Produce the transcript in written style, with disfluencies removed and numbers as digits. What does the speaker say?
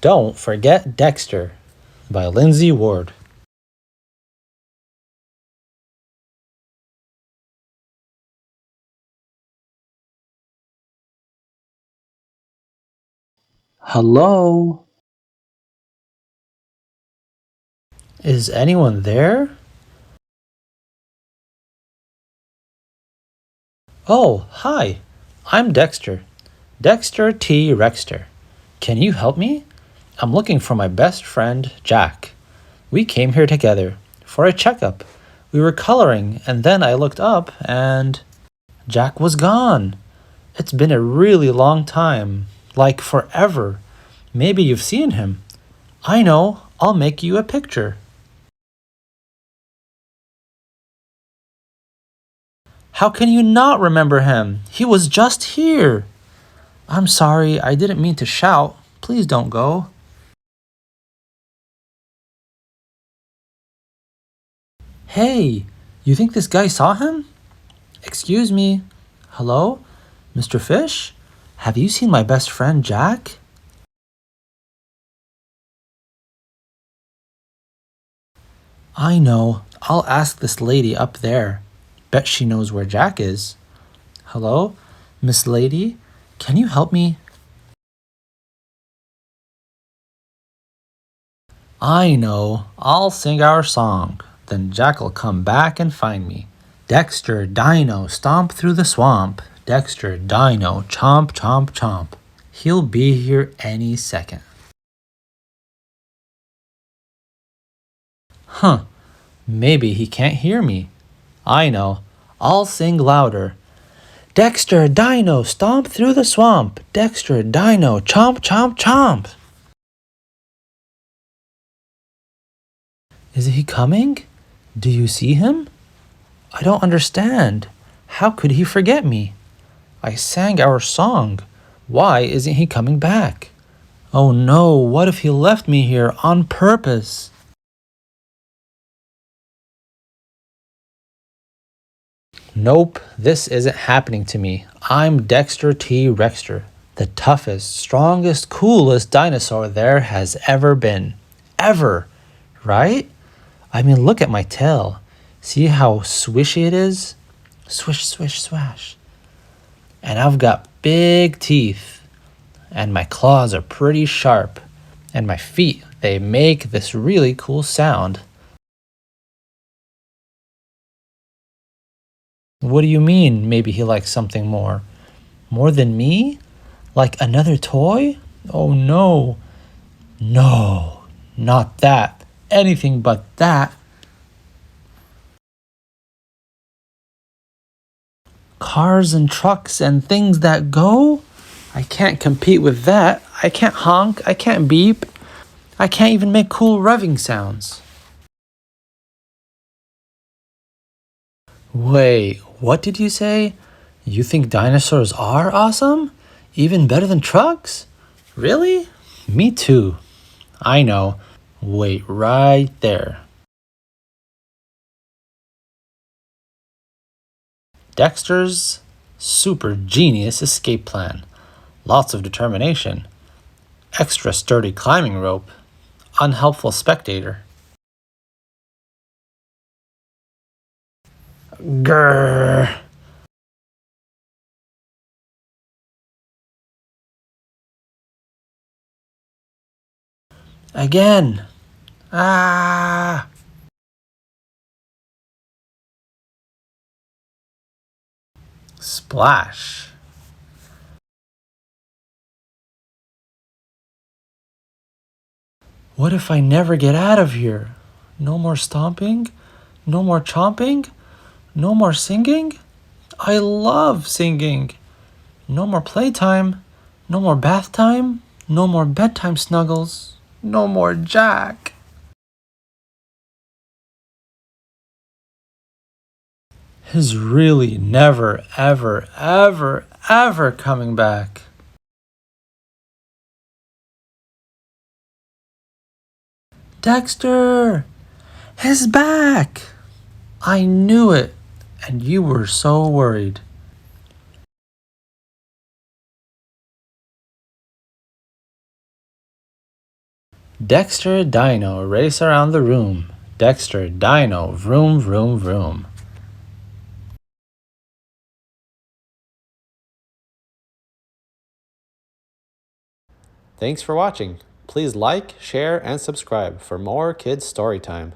Don't Forget Dexter by Lindsay Ward. Hello? Is anyone there? Oh, hi. I'm Dexter. Dexter T. Rexter. Can you help me? I'm looking for my best friend, Jack. We came here together for a checkup. We were coloring, and then I looked up and Jack was gone. It's been a really long time, like forever. Maybe you've seen him. I know, I'll make you a picture. How can you not remember him? He was just here. I'm sorry, I didn't mean to shout. Please don't go. Hey, you think this guy saw him? Excuse me. Hello? Mr. Fish? Have you seen my best friend Jack? I know. I'll ask this lady up there. Bet she knows where Jack is. Hello? Miss Lady? Can you help me? I know. I'll sing our song. Then Jack'll come back and find me. Dexter, Dino, stomp through the swamp. Dexter, Dino, chomp, chomp, chomp. He'll be here any second. Huh. Maybe he can't hear me. I know. I'll sing louder. Dexter, Dino, stomp through the swamp. Dexter, Dino, chomp, chomp, chomp. Is he coming? Do you see him? I don't understand. How could he forget me? I sang our song. Why isn't he coming back? Oh no, what if he left me here on purpose? Nope, this isn't happening to me. I'm Dexter T. Rexter, the toughest, strongest, coolest dinosaur there has ever been. Ever, right? I mean, look at my tail. See how swishy it is? Swish, swish, swash. And I've got big teeth. And my claws are pretty sharp. And my feet, they make this really cool sound. What do you mean, maybe he likes something more? More than me? Like another toy? Oh no. No, not that. Anything but that. Cars and trucks and things that go? I can't compete with that. I can't honk. I can't beep. I can't even make cool revving sounds. Wait, what did you say? You think dinosaurs are awesome? Even better than trucks? Really? Me too. I know. Wait right there. Dexter's super genius escape plan. Lots of determination. Extra sturdy climbing rope. Unhelpful spectator. Grrr. Again. Ah. Splash. What if I never get out of here? No more stomping? No more chomping? No more singing? I love singing. No more playtime. No more bath time. No more bedtime snuggles. No more Jack. He's really never, ever, ever, ever coming back. Dexter! He's back! I knew it, and you were so worried. Dexter Dino, race around the room. Dexter Dino, vroom, vroom, vroom. Thanks for watching. Please like, share, and subscribe for more Kids Storytime.